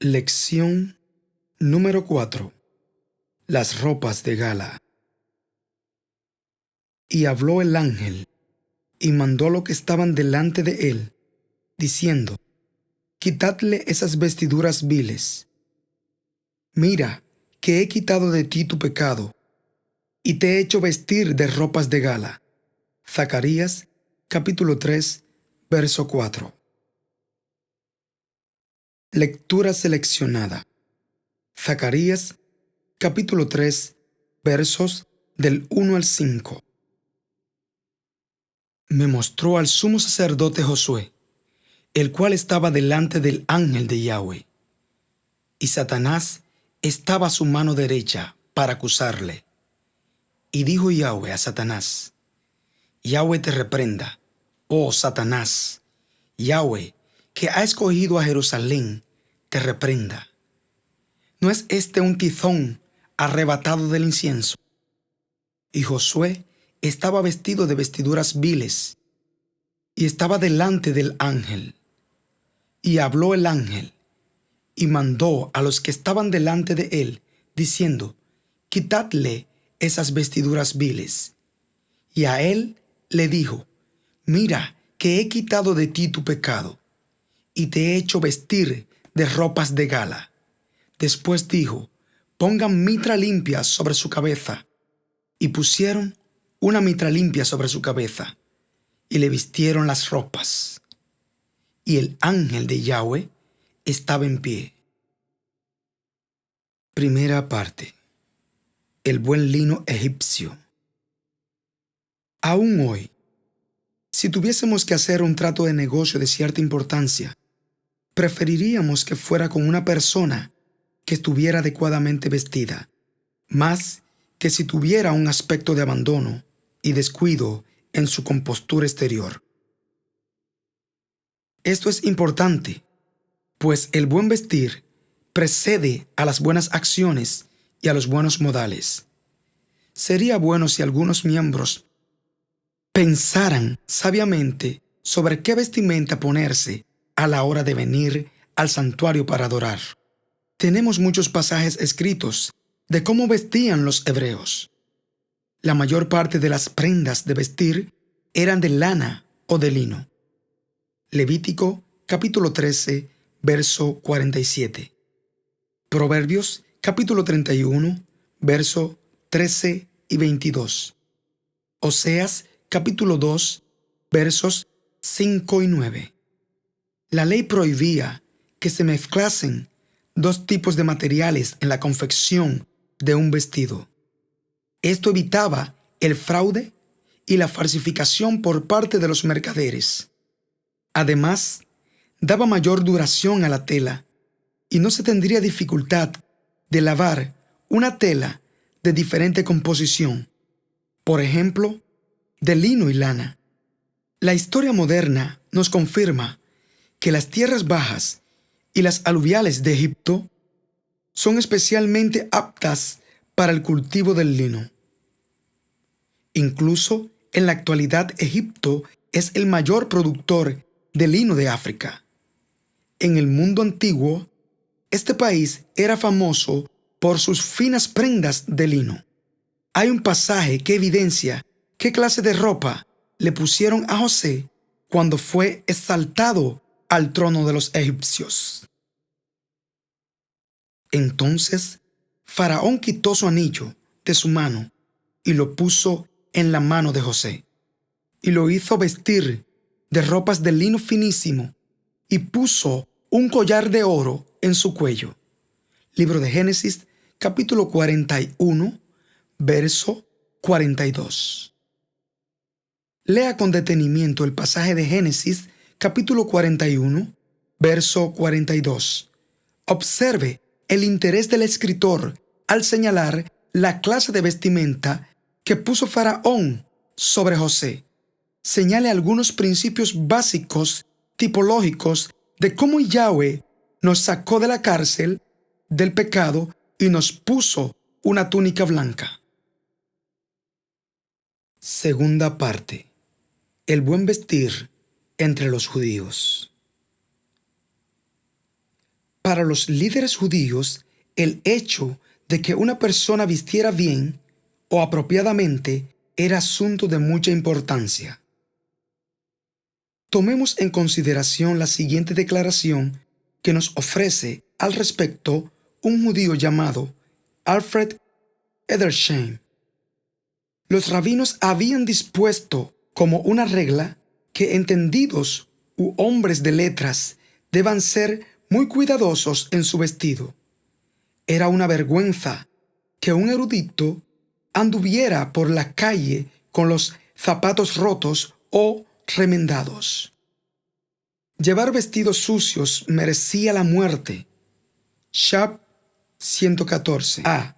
Lección número 4. Las ropas de gala. Y habló el ángel, y mandó a los que estaban delante de él, diciendo: Quitadle esas vestiduras viles. Mira, que he quitado de ti tu pecado, y te he hecho vestir de ropas de gala. Zacarías, capítulo 3, verso 4. Lectura seleccionada. Zacarías, capítulo 3, versos del 1 al 5. Me mostró al sumo sacerdote Josué, el cual estaba delante del ángel de Yahweh. Y Satanás estaba a su mano derecha para acusarle. Y dijo Yahweh a Satanás: Yahweh te reprenda, oh Satanás. Yahweh, que ha escogido a Jerusalén, te reprenda. ¿No es este un tizón arrebatado del incienso? Y Josué estaba vestido de vestiduras viles, y estaba delante del ángel. Y habló el ángel, y mandó a los que estaban delante de él, diciendo: Quitadle esas vestiduras viles. Y a él le dijo: Mira, que he quitado de ti tu pecado, y te he hecho vestir de ropas de gala. Después dijo: Pongan mitra limpia sobre su cabeza. Y pusieron una mitra limpia sobre su cabeza, y le vistieron las ropas. Y el ángel de Yahweh estaba en pie. Primera parte. El buen lino egipcio. Aún hoy, si tuviésemos que hacer un trato de negocio de cierta importancia, preferiríamos que fuera con una persona que estuviera adecuadamente vestida, más que si tuviera un aspecto de abandono y descuido en su compostura exterior. Esto es importante, pues el buen vestir precede a las buenas acciones y a los buenos modales. Sería bueno si algunos miembros pensaran sabiamente sobre qué vestimenta ponerse a la hora de venir al santuario para adorar. Tenemos muchos pasajes escritos de cómo vestían los hebreos. La mayor parte de las prendas de vestir eran de lana o de lino. Levítico, capítulo 13, verso 47. Proverbios, capítulo 31, verso 13 y 22. Oseas, capítulo 2, versos 5 y 9. La ley prohibía que se mezclasen dos tipos de materiales en la confección de un vestido. Esto evitaba el fraude y la falsificación por parte de los mercaderes. Además, daba mayor duración a la tela y no se tendría dificultad de lavar una tela de diferente composición, por ejemplo, de lino y lana. La historia moderna nos confirma que las tierras bajas y las aluviales de Egipto son especialmente aptas para el cultivo del lino. Incluso en la actualidad, Egipto es el mayor productor de lino de África. En el mundo antiguo, este país era famoso por sus finas prendas de lino. Hay un pasaje que evidencia qué clase de ropa le pusieron a José cuando fue exaltado al trono de los egipcios. Entonces, Faraón quitó su anillo de su mano y lo puso en la mano de José, y lo hizo vestir de ropas de lino finísimo, y puso un collar de oro en su cuello. Libro de Génesis, capítulo 41, verso 42. Lea con detenimiento el pasaje de Génesis, capítulo 41, verso 42. Observe el interés del escritor al señalar la clase de vestimenta que puso Faraón sobre José. Señale algunos principios básicos tipológicos de cómo Yahweh nos sacó de la cárcel del pecado y nos puso una túnica blanca. Segunda parte. El buen vestir entre los judíos. Para los líderes judíos, el hecho de que una persona vistiera bien o apropiadamente era asunto de mucha importancia. Tomemos en consideración la siguiente declaración que nos ofrece al respecto un judío llamado Alfred Edersheim. Los rabinos habían dispuesto como una regla que entendidos u hombres de letras deban ser muy cuidadosos en su vestido. Era una vergüenza que un erudito anduviera por la calle con los zapatos rotos o remendados. Llevar vestidos sucios merecía la muerte. Shab 114a.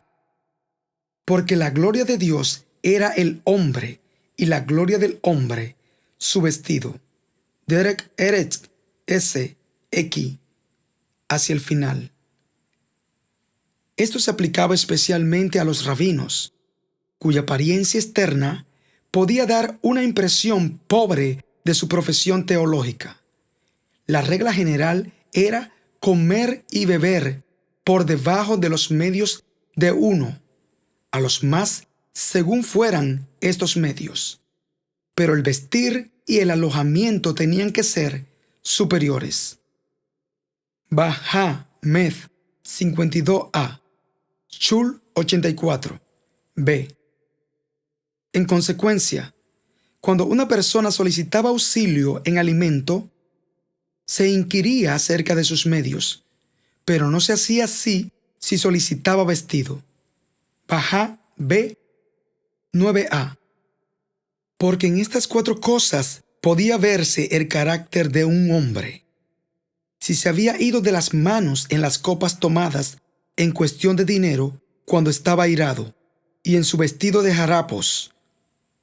Porque la gloria de Dios era el hombre y la gloria del hombre su vestido. Derek Eretz S. X. Hacia el final. Esto se aplicaba especialmente a los rabinos, cuya apariencia externa podía dar una impresión pobre de su profesión teológica. La regla general era comer y beber por debajo de los medios de uno, a los más según fueran estos medios. Pero el vestir y el alojamiento tenían que ser superiores. Baha Med 52a, Shul 84, b. En consecuencia, cuando una persona solicitaba auxilio en alimento, se inquiría acerca de sus medios, pero no se hacía así si solicitaba vestido. Baja B 9a. Porque en estas 4 cosas podía verse el carácter de un hombre. Si se había ido de las manos en las copas tomadas en cuestión de dinero cuando estaba airado, y en su vestido de harapos.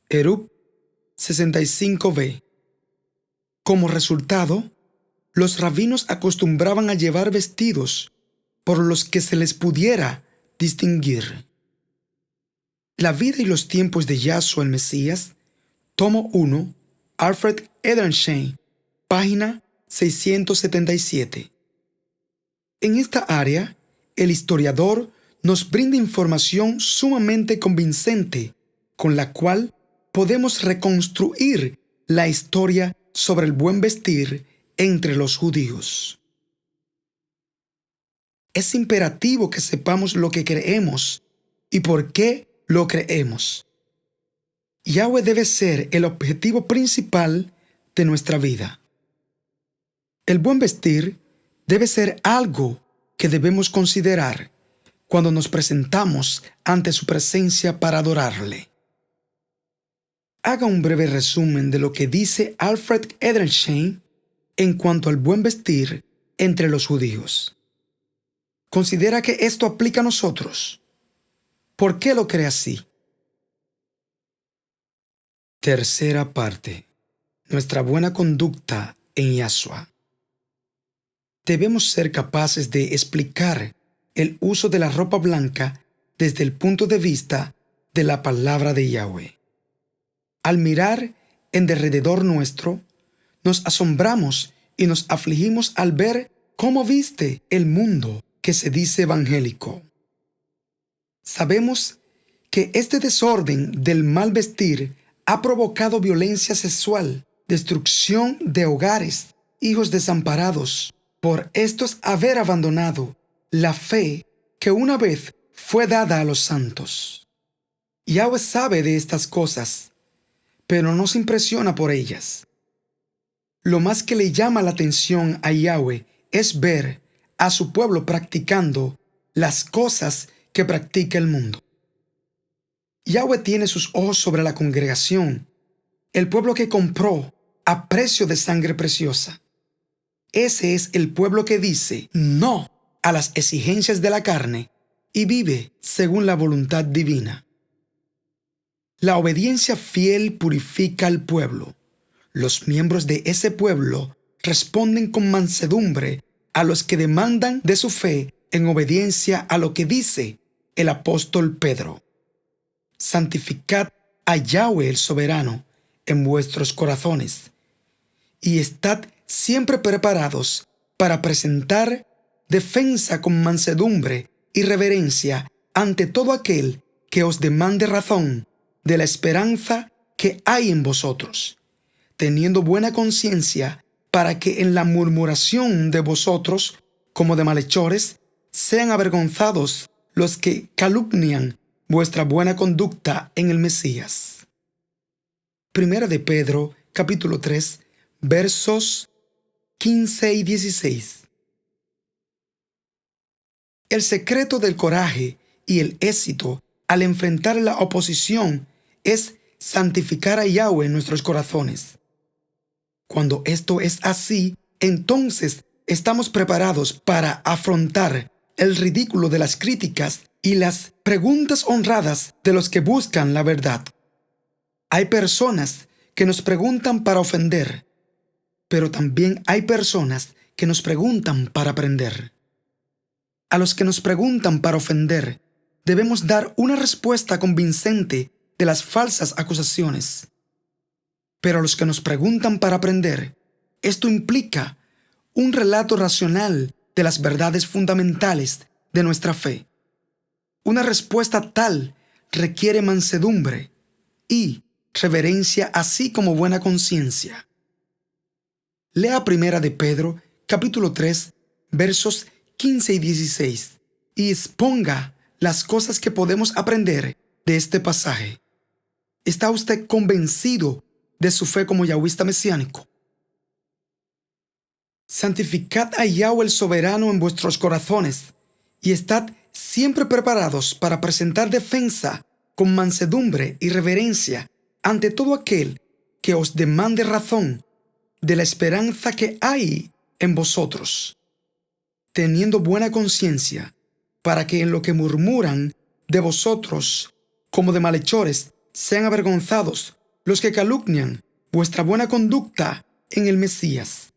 Erub 65b. Como resultado, los rabinos acostumbraban a llevar vestidos por los que se les pudiera distinguir. La vida y los tiempos de Yahshua el Mesías, tomo 1, Alfred Edersheim, página 677. En esta área, el historiador nos brinda información sumamente convincente, con la cual podemos reconstruir la historia sobre el buen vestir entre los judíos. Es imperativo que sepamos lo que creemos y por qué lo creemos. Yahweh debe ser el objetivo principal de nuestra vida. El buen vestir debe ser algo que debemos considerar cuando nos presentamos ante su presencia para adorarle. Haga un breve resumen de lo que dice Alfred Edersheim en cuanto al buen vestir entre los judíos. ¿Considera que esto aplica a nosotros? ¿Por qué lo cree así? Tercera parte. Nuestra buena conducta en Yahshua. Debemos ser capaces de explicar el uso de la ropa blanca desde el punto de vista de la palabra de Yahweh. Al mirar en derredor nuestro, nos asombramos y nos afligimos al ver cómo viste el mundo que se dice evangélico. Sabemos que este desorden del mal vestir ha provocado violencia sexual, destrucción de hogares, hijos desamparados, por estos haber abandonado la fe que una vez fue dada a los santos. Yahweh sabe de estas cosas, pero no se impresiona por ellas. Lo más que le llama la atención a Yahweh es ver a su pueblo practicando las cosas que practica el mundo. Yahweh tiene sus ojos sobre la congregación, el pueblo que compró a precio de sangre preciosa. Ese es el pueblo que dice no a las exigencias de la carne y vive según la voluntad divina. La obediencia fiel purifica al pueblo. Los miembros de ese pueblo responden con mansedumbre a los que demandan de su fe en obediencia a lo que dice el apóstol Pedro. Santificad a Yahweh el soberano en vuestros corazones y estad siempre preparados para presentar defensa con mansedumbre y reverencia ante todo aquel que os demande razón de la esperanza que hay en vosotros, teniendo buena conciencia, para que en la murmuración de vosotros, como de malhechores, sean avergonzados los que calumnian vuestra buena conducta en el Mesías. Primera de Pedro, capítulo 3, versos 15 y 16. El secreto del coraje y el éxito al enfrentar la oposición es santificar a Yahweh en nuestros corazones. Cuando esto es así, entonces estamos preparados para afrontar el ridículo de las críticas y las preguntas honradas de los que buscan la verdad. Hay personas que nos preguntan para ofender, pero también hay personas que nos preguntan para aprender. A los que nos preguntan para ofender, debemos dar una respuesta convincente de las falsas acusaciones. Pero a los que nos preguntan para aprender, esto implica un relato racional de las verdades fundamentales de nuestra fe. Una respuesta tal requiere mansedumbre y reverencia, así como buena conciencia. Lea Primera de Pedro, capítulo 3, versos 15 y 16, y exponga las cosas que podemos aprender de este pasaje. ¿Está usted convencido de su fe como yahwista mesiánico? Santificad a Yahweh el soberano en vuestros corazones, y estad siempre preparados para presentar defensa con mansedumbre y reverencia ante todo aquel que os demande razón de la esperanza que hay en vosotros, teniendo buena conciencia, para que en lo que murmuran de vosotros como de malhechores sean avergonzados los que calumnian vuestra buena conducta en el Mesías.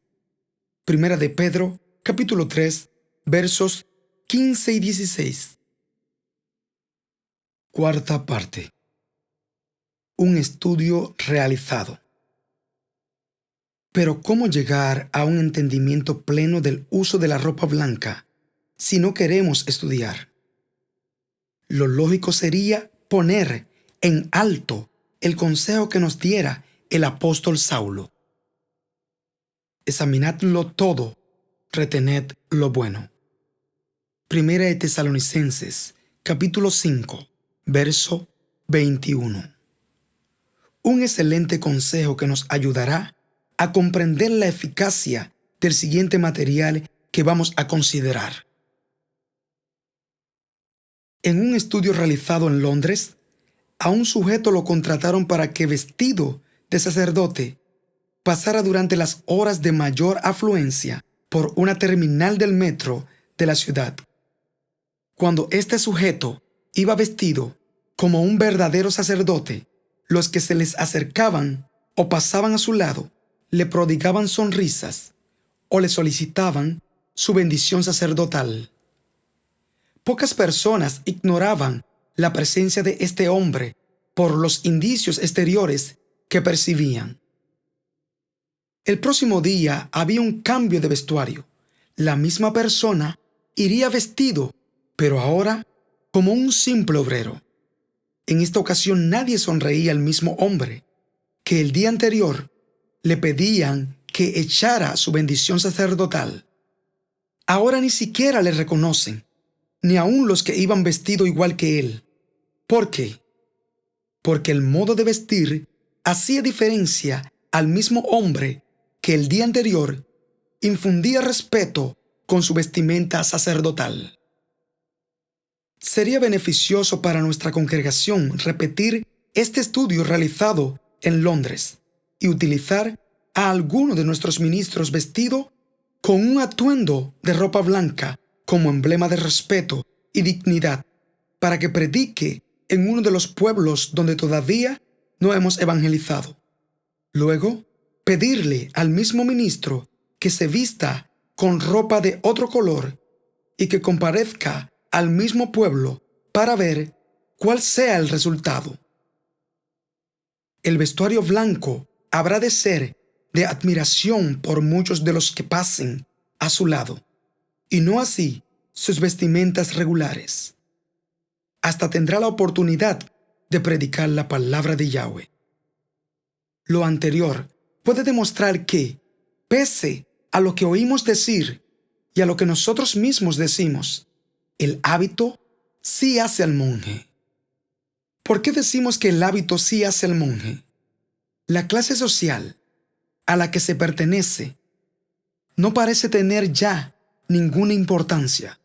Primera de Pedro, capítulo 3, versos 15 y 16. Cuarta parte. Un estudio realizado. Pero ¿cómo llegar a un entendimiento pleno del uso de la ropa blanca si no queremos estudiar? Lo lógico sería poner en alto el consejo que nos diera el apóstol Saulo. Examinadlo todo, retened lo bueno. Primera de Tesalonicenses, capítulo 5, verso 21. Un excelente consejo que nos ayudará a comprender la eficacia del siguiente material que vamos a considerar. En un estudio realizado en Londres, a un sujeto lo contrataron para que, vestido de sacerdote, pasara durante las horas de mayor afluencia por una terminal del metro de la ciudad. Cuando este sujeto iba vestido como un verdadero sacerdote, los que se les acercaban o pasaban a su lado le prodigaban sonrisas o le solicitaban su bendición sacerdotal. Pocas personas ignoraban la presencia de este hombre por los indicios exteriores que percibían. El próximo día había un cambio de vestuario. La misma persona iría vestido, pero ahora como un simple obrero. En esta ocasión nadie sonreía al mismo hombre que el día anterior le pedían que echara su bendición sacerdotal. Ahora ni siquiera le reconocen, ni aun los que iban vestido igual que él. ¿Por qué? Porque el modo de vestir hacía diferencia al mismo hombre que el día anterior infundía respeto con su vestimenta sacerdotal. Sería beneficioso para nuestra congregación repetir este estudio realizado en Londres y utilizar a alguno de nuestros ministros vestido con un atuendo de ropa blanca como emblema de respeto y dignidad, para que predique en uno de los pueblos donde todavía no hemos evangelizado. Luego, pedirle al mismo ministro que se vista con ropa de otro color y que comparezca al mismo pueblo para ver cuál sea el resultado. El vestuario blanco habrá de ser de admiración por muchos de los que pasen a su lado. y no así sus vestimentas regulares. Hasta tendrá la oportunidad de predicar la palabra de Yahweh. Lo anterior puede demostrar que, pese a lo que oímos decir y a lo que nosotros mismos decimos, el hábito sí hace al monje. ¿Por qué decimos que el hábito sí hace al monje? La clase social a la que se pertenece no parece tener ya ninguna importancia,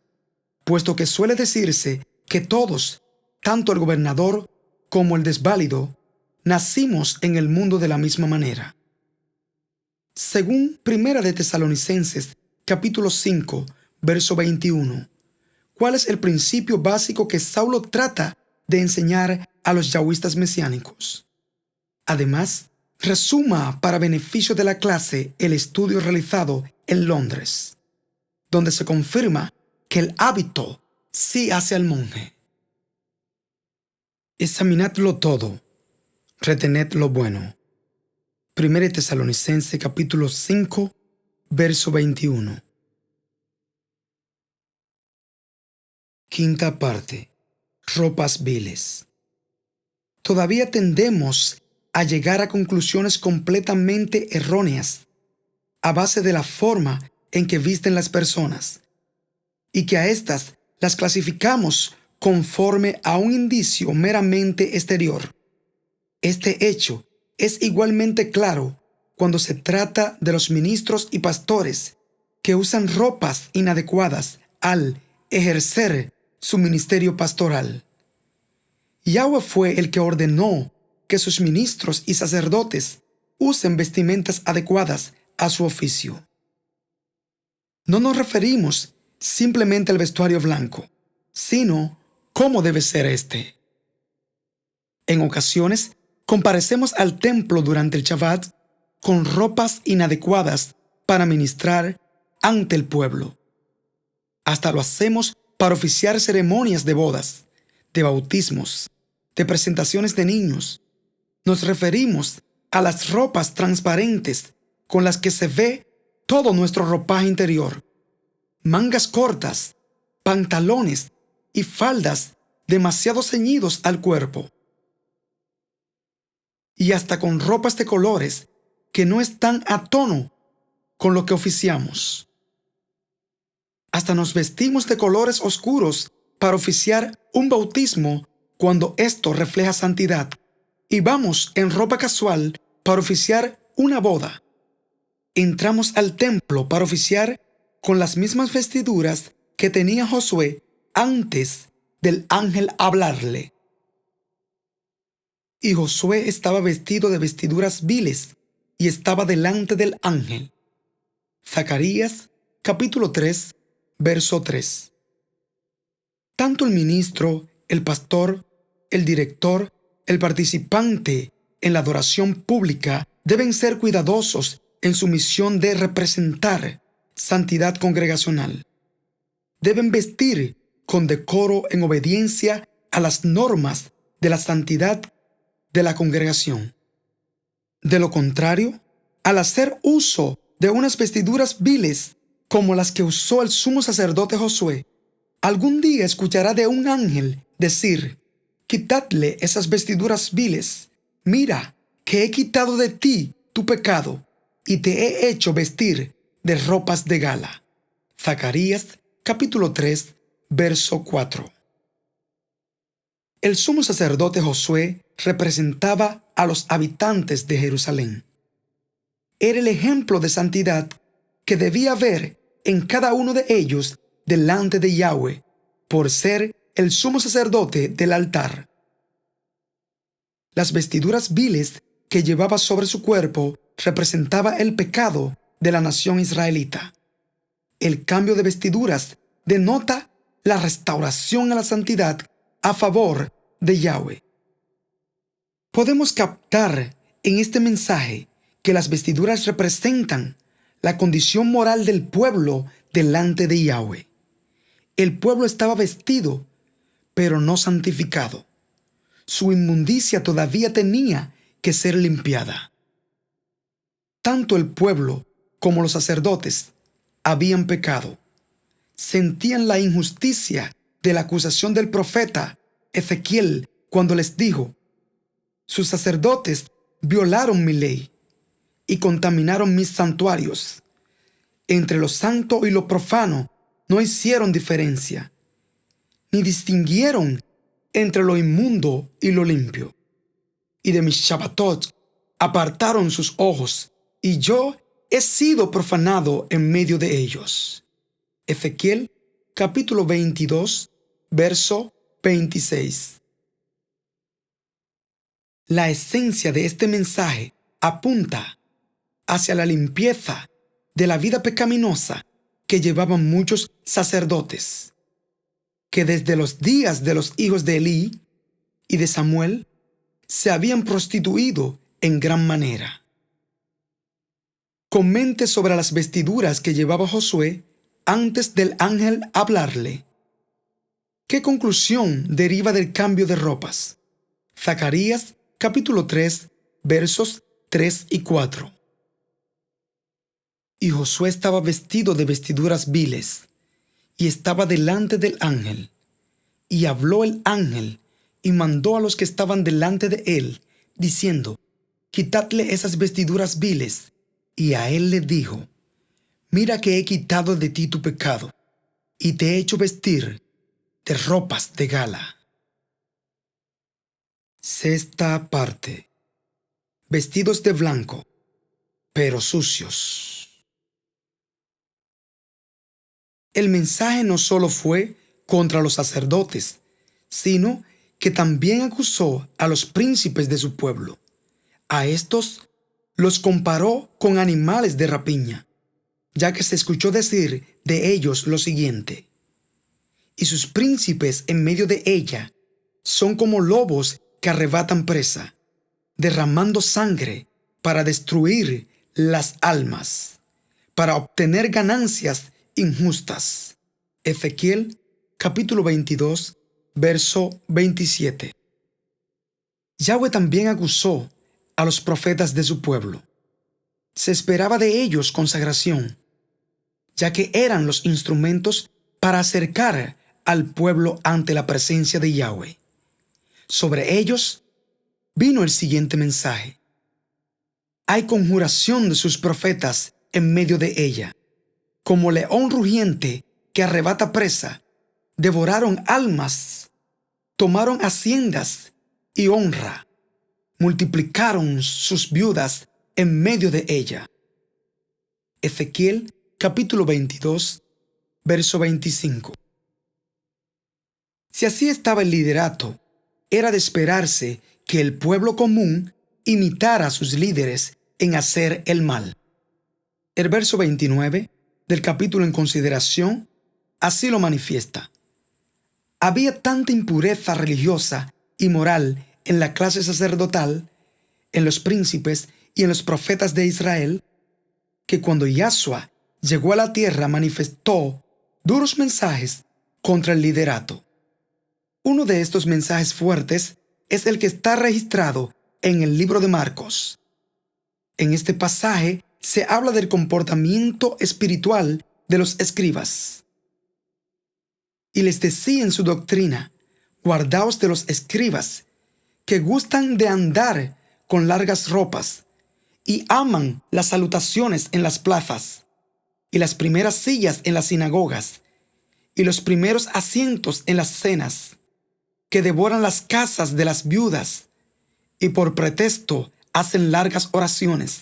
puesto que suele decirse que todos, tanto el gobernador como el desválido, nacimos en el mundo de la misma manera. Según Primera de Tesalonicenses, capítulo 5, verso 21, ¿cuál es el principio básico que Saulo trata de enseñar a los yahwistas mesiánicos? Además, resuma para beneficio de la clase el estudio realizado en Londres, donde se confirma que el hábito sí hace al monje. Examinadlo todo, retened lo bueno. 1 Tesalonicenses capítulo 5, verso 21. Quinta parte. Ropas viles. Todavía tendemos a llegar a conclusiones completamente erróneas a base de la forma en que visten las personas, y que a estas las clasificamos conforme a un indicio meramente exterior. Este hecho es igualmente claro cuando se trata de los ministros y pastores que usan ropas inadecuadas al ejercer su ministerio pastoral. Yahweh fue el que ordenó que sus ministros y sacerdotes usen vestimentas adecuadas a su oficio. No nos referimos simplemente al vestuario blanco, sino cómo debe ser este. En ocasiones, comparecemos al templo durante el Shabbat con ropas inadecuadas para ministrar ante el pueblo. Hasta lo hacemos para oficiar ceremonias de bodas, de bautismos, de presentaciones de niños. Nos referimos a las ropas transparentes con las que se ve todo nuestro ropaje interior, mangas cortas, pantalones y faldas demasiado ceñidos al cuerpo, y hasta con ropas de colores que no están a tono con lo que oficiamos. Hasta nos vestimos de colores oscuros para oficiar un bautismo cuando esto refleja santidad, y vamos en ropa casual para oficiar una boda. Entramos al templo para oficiar con las mismas vestiduras que tenía Josué antes del ángel hablarle. Y Josué estaba vestido de vestiduras viles y estaba delante del ángel. Zacarías, capítulo 3, verso 3. Tanto el ministro, el pastor, el director, el participante en la adoración pública deben ser cuidadosos en su misión de representar santidad congregacional. Deben vestir con decoro en obediencia a las normas de la santidad de la congregación. De lo contrario, al hacer uso de unas vestiduras viles como las que usó el sumo sacerdote Josué, algún día escuchará de un ángel decir: «Quitadle esas vestiduras viles. Mira, que he quitado de ti tu pecado y te he hecho vestir de ropas de gala». Zacarías, capítulo 3, verso 4. El sumo sacerdote Josué representaba a los habitantes de Jerusalén. Era el ejemplo de santidad que debía haber en cada uno de ellos delante de Yahweh, por ser el sumo sacerdote del altar. Las vestiduras viles que llevaba sobre su cuerpo representaba el pecado de la nación israelita. El cambio de vestiduras denota la restauración a la santidad a favor de Yahweh. Podemos captar en este mensaje que las vestiduras representan la condición moral del pueblo delante de Yahweh. El pueblo estaba vestido, pero no santificado. Su inmundicia todavía tenía que ser limpiada. Tanto el pueblo como los sacerdotes habían pecado. sentían la injusticia de la acusación del profeta Ezequiel cuando les dijo: sus sacerdotes violaron mi ley y contaminaron mis santuarios. Entre lo santo y lo profano no hicieron diferencia, ni distinguieron entre lo inmundo y lo limpio. Y de mis Shabbatot apartaron sus ojos, y yo he sido profanado en medio de ellos. Ezequiel capítulo 22, verso 26. La esencia de este mensaje apunta hacia la limpieza de la vida pecaminosa que llevaban muchos sacerdotes, que desde los días de los hijos de Elí y de Samuel se habían prostituido en gran manera. Comente sobre las vestiduras que llevaba Josué antes del ángel hablarle. ¿Qué conclusión deriva del cambio de ropas? Zacarías capítulo 3, versos 3 y 4. Y Josué estaba vestido de vestiduras viles, y estaba delante del ángel. Y habló el ángel, y mandó a los que estaban delante de él, diciendo: quitadle esas vestiduras viles. Y a él le dijo: mira que he quitado de ti tu pecado, y te he hecho vestir de ropas de gala. Sexta parte. Vestidos de blanco, pero sucios. El mensaje no solo fue contra los sacerdotes, sino que también acusó a los príncipes de su pueblo. A estos los comparó con animales de rapiña, ya que se escuchó decir de ellos lo siguiente: y sus príncipes en medio de ella son como lobos que arrebatan presa, derramando sangre para destruir las almas, para obtener ganancias injustas. Ezequiel capítulo 22, verso 27. Yahweh también acusó a los profetas de su pueblo. Se esperaba de ellos consagración, ya que eran los instrumentos para acercar al pueblo ante la presencia de Yahweh. Sobre ellos vino el siguiente mensaje: hay conjuración de sus profetas en medio de ella. Como león rugiente que arrebata presa, devoraron almas, tomaron haciendas y honra, multiplicaron sus viudas en medio de ella. Ezequiel capítulo 22, verso 25. Si así estaba el liderato, era de esperarse que el pueblo común imitara a sus líderes en hacer el mal. El verso 29 del capítulo en consideración así lo manifiesta. Había tanta impureza religiosa y moral en la clase sacerdotal, en los príncipes y en los profetas de Israel, que cuando Yahshua llegó a la tierra manifestó duros mensajes contra el liderato. Uno de estos mensajes fuertes es el que está registrado en el libro de Marcos. En este pasaje se habla del comportamiento espiritual de los escribas. Y les decía en su doctrina: guardaos de los escribas, que gustan de andar con largas ropas, y aman las salutaciones en las plazas, y las primeras sillas en las sinagogas, y los primeros asientos en las cenas, que devoran las casas de las viudas, y por pretexto hacen largas oraciones.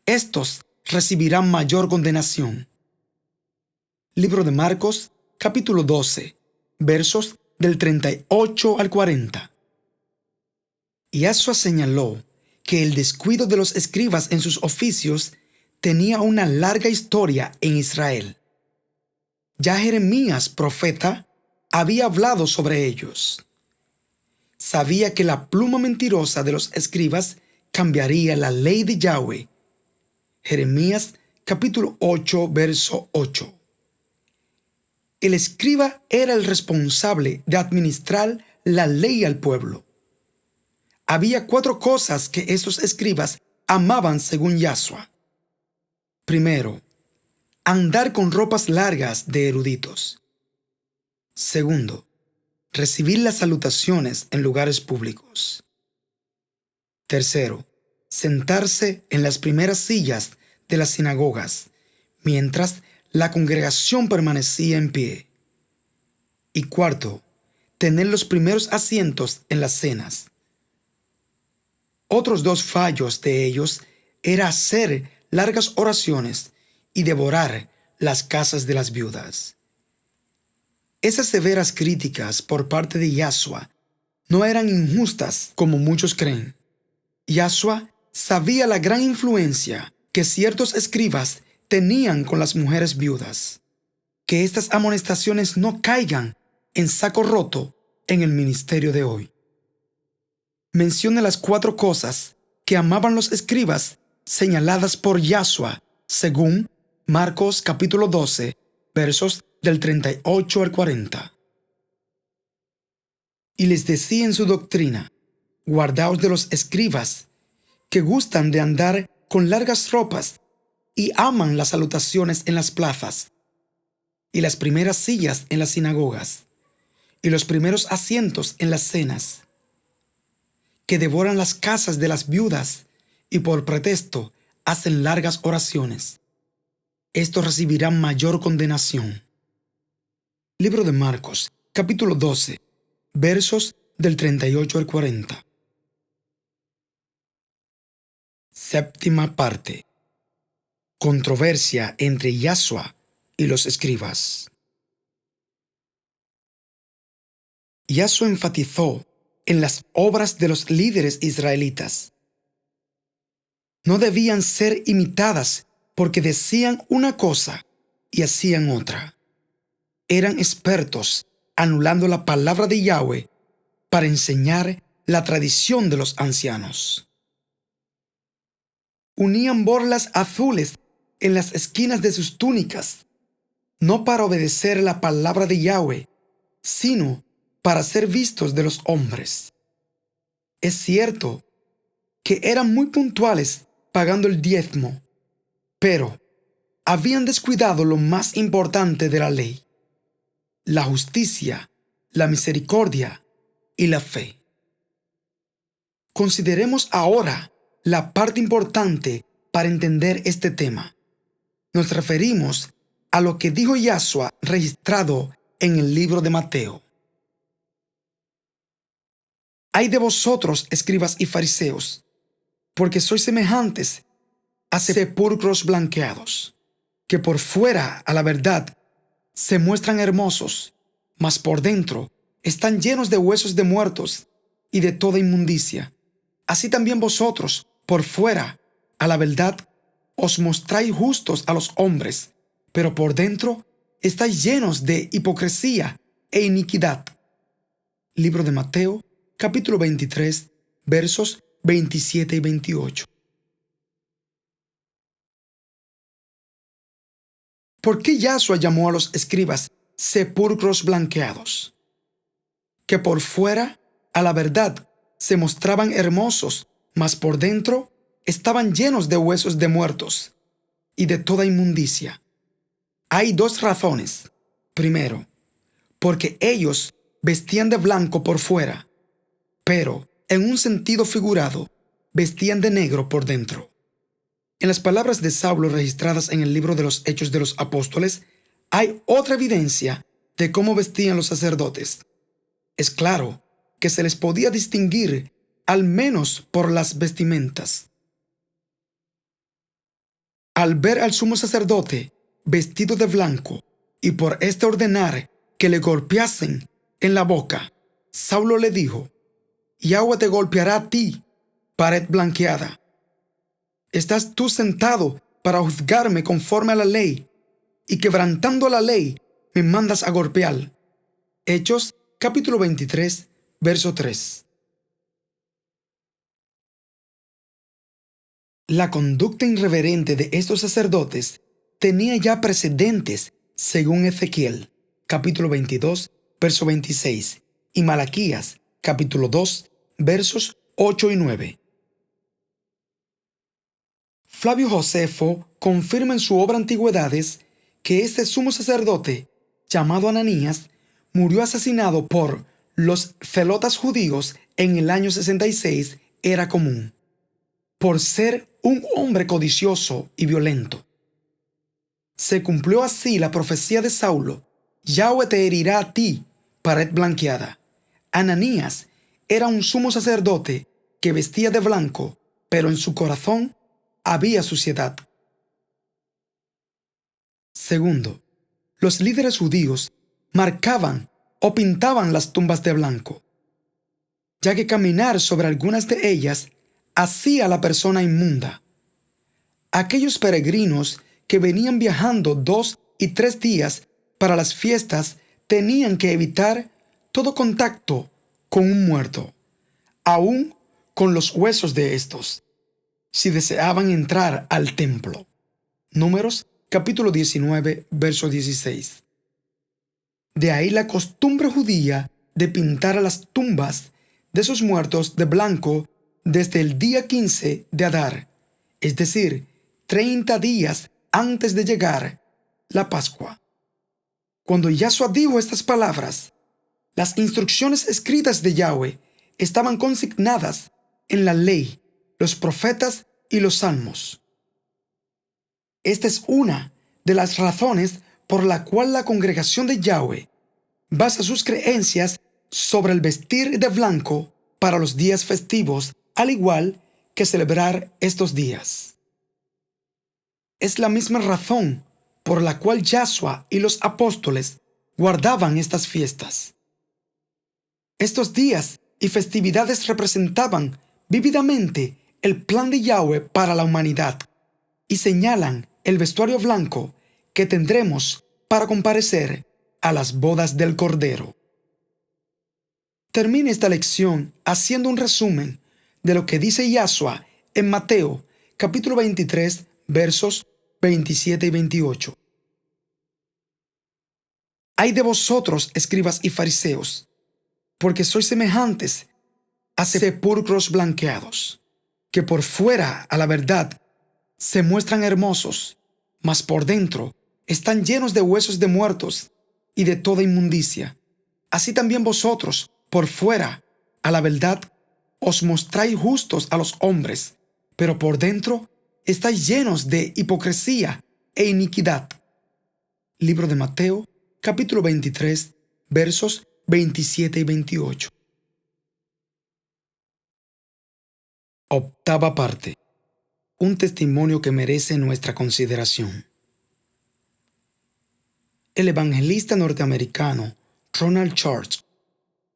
Estos recibirán mayor condenación. Libro de Marcos, capítulo 12, versos del 38 al 40. Y Yahshua señaló que el descuido de los escribas en sus oficios tenía una larga historia en Israel. Ya Jeremías, profeta, había hablado sobre ellos. Sabía que la pluma mentirosa de los escribas cambiaría la ley de Yahweh. Jeremías capítulo 8, verso 8. El escriba era el responsable de administrar la ley al pueblo. Había 4 cosas que esos escribas amaban según Yahshua. Primero, andar con ropas largas de eruditos. Segundo, recibir las salutaciones en lugares públicos. Tercero, sentarse en las primeras sillas de las sinagogas, mientras la congregación permanecía en pie. Y cuarto, tener los primeros asientos en las cenas. Otros dos fallos de ellos era hacer largas oraciones y devorar las casas de las viudas. Esas severas críticas por parte de Yahshua no eran injustas como muchos creen. Yahshua sabía la gran influencia que ciertos escribas tenían con las mujeres viudas. Que estas amonestaciones no caigan en saco roto en el ministerio de hoy. Menciona las 4 cosas que amaban los escribas señaladas por Yahshua, según Marcos capítulo 12, versos del 38 al 40. Y les decía en su doctrina: guardaos de los escribas, que gustan de andar con largas ropas y aman las salutaciones en las plazas, y las primeras sillas en las sinagogas, y los primeros asientos en las cenas, que devoran las casas de las viudas y por pretexto hacen largas oraciones. Estos recibirán mayor condenación. Libro de Marcos, capítulo 12, versos del 38 al 40. Séptima parte. Controversia entre Yahshua y los escribas. Yahshua enfatizó en las obras de los líderes israelitas. No debían ser imitadas porque decían una cosa y hacían otra. Eran expertos anulando la palabra de Yahweh para enseñar la tradición de los ancianos. Unían borlas azules en las esquinas de sus túnicas, no para obedecer la palabra de Yahweh, sino para ser vistos de los hombres. Es cierto que eran muy puntuales pagando el diezmo, pero habían descuidado lo más importante de la ley: la justicia, la misericordia y la fe. Consideremos ahora la parte importante para entender este tema. Nos referimos a lo que dijo Yahshua registrado en el libro de Mateo. Ay de vosotros, escribas y fariseos, porque sois semejantes a sepulcros blanqueados, que por fuera, a la verdad, se muestran hermosos, mas por dentro están llenos de huesos de muertos y de toda inmundicia. Así también vosotros, por fuera, a la verdad, os mostráis justos a los hombres, pero por dentro estáis llenos de hipocresía e iniquidad. Libro de Mateo, capítulo 23, versos 27 y 28. ¿Por qué Yahshua llamó a los escribas sepulcros blanqueados? Que por fuera, a la verdad, se mostraban hermosos, mas por dentro estaban llenos de huesos de muertos y de toda inmundicia. Hay 2 razones. Primero, porque ellos vestían de blanco por fuera, pero, en un sentido figurado, vestían de negro por dentro. En las palabras de Saulo registradas en el libro de los Hechos de los Apóstoles, hay otra evidencia de cómo vestían los sacerdotes. Es claro que se les podía distinguir al menos por las vestimentas. Al ver al sumo sacerdote vestido de blanco y por este ordenar que le golpeasen en la boca, Saulo le dijo: Yahweh te golpeará a ti, pared blanqueada. ¿Estás tú sentado para juzgarme conforme a la ley, y quebrantando la ley me mandas a golpear? Hechos capítulo 23, verso 3. La conducta irreverente de estos sacerdotes tenía ya precedentes según Ezequiel, capítulo 22, verso 26, y Malaquías, capítulo 2, versos 8 y 9. Flavio Josefo confirma en su obra Antigüedades que este sumo sacerdote, llamado Ananías, murió asesinado por los zelotas judíos en el año 66 era común, por ser un hombre codicioso y violento. Se cumplió así la profecía de Saulo: Yahweh te herirá a ti, pared blanqueada. Ananías era un sumo sacerdote que vestía de blanco, pero en su corazón había suciedad. Segundo, los líderes judíos marcaban o pintaban las tumbas de blanco, ya que caminar sobre algunas de ellas hacía a la persona inmunda. Aquellos peregrinos que venían viajando 2 y 3 días para las fiestas tenían que evitar todo contacto con un muerto, aún con los huesos de estos, si deseaban entrar al templo. Números capítulo 19, verso 16. De ahí la costumbre judía de pintar a las tumbas de sus muertos de blanco desde el día 15 de Adar, es decir, 30 días antes de llegar la Pascua. Cuando Yahshua dijo estas palabras, las instrucciones escritas de Yahweh estaban consignadas en la ley, los profetas y los salmos. Esta es una de las razones por la cual la congregación de Yahweh basa sus creencias sobre el vestir de blanco para los días festivos, al igual que celebrar estos días. Es la misma razón por la cual Yahshua y los apóstoles guardaban estas fiestas. Estos días y festividades representaban vívidamente el plan de Yahweh para la humanidad y señalan el vestuario blanco que tendremos para comparecer a las bodas del Cordero. Termine esta lección haciendo un resumen de lo que dice Yahshua en Mateo capítulo 23, versos 27 y 28. Ay de vosotros, escribas y fariseos, porque sois semejantes a sepulcros blanqueados, que por fuera, a la verdad, se muestran hermosos, mas por dentro están llenos de huesos de muertos y de toda inmundicia. Así también vosotros, por fuera, a la verdad, os mostráis justos a los hombres, pero por dentro estáis llenos de hipocresía e iniquidad. Libro de Mateo, capítulo 23, versos 27 y 28. Octava parte. Un testimonio que merece nuestra consideración. El evangelista norteamericano Ronald Church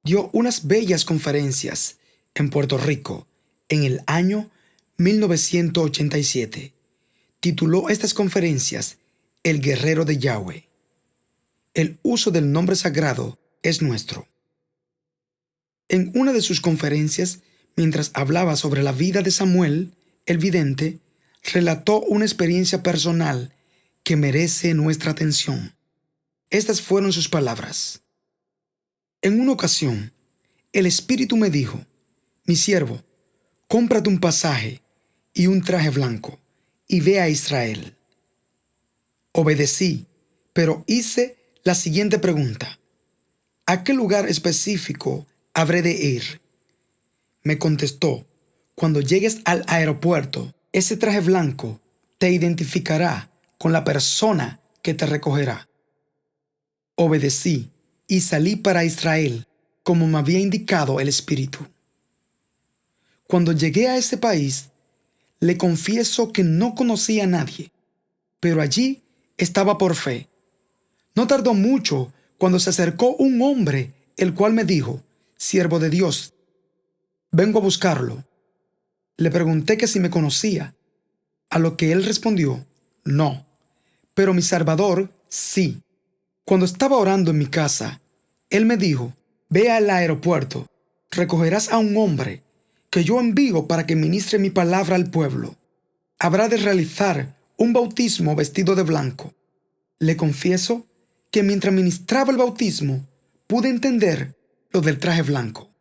dio unas bellas conferencias en Puerto Rico en el año 1987. Tituló estas conferencias El Guerrero de Yahweh. El uso del nombre sagrado es nuestro. En una de sus conferencias, mientras hablaba sobre la vida de Samuel, el vidente, relató una experiencia personal que merece nuestra atención. Estas fueron sus palabras. En una ocasión, el Espíritu me dijo: mi siervo, cómprate un pasaje y un traje blanco y ve a Israel. Obedecí, pero hice la siguiente pregunta: ¿a qué lugar específico habré de ir? Me contestó: cuando llegues al aeropuerto, ese traje blanco te identificará con la persona que te recogerá. Obedecí y salí para Israel, como me había indicado el Espíritu. Cuando llegué a ese país, le confieso que no conocía a nadie, pero allí estaba por fe. No tardó mucho cuando se acercó un hombre, el cual me dijo: siervo de Dios, vengo a buscarlo. Le pregunté que si me conocía, a lo que él respondió: no, pero mi Salvador sí. Cuando estaba orando en mi casa, él me dijo: ve al aeropuerto, recogerás a un hombre que yo envío para que ministre mi palabra al pueblo. Habrá de realizar un bautismo vestido de blanco. Le confieso que mientras ministraba el bautismo, pude entender lo del traje blanco.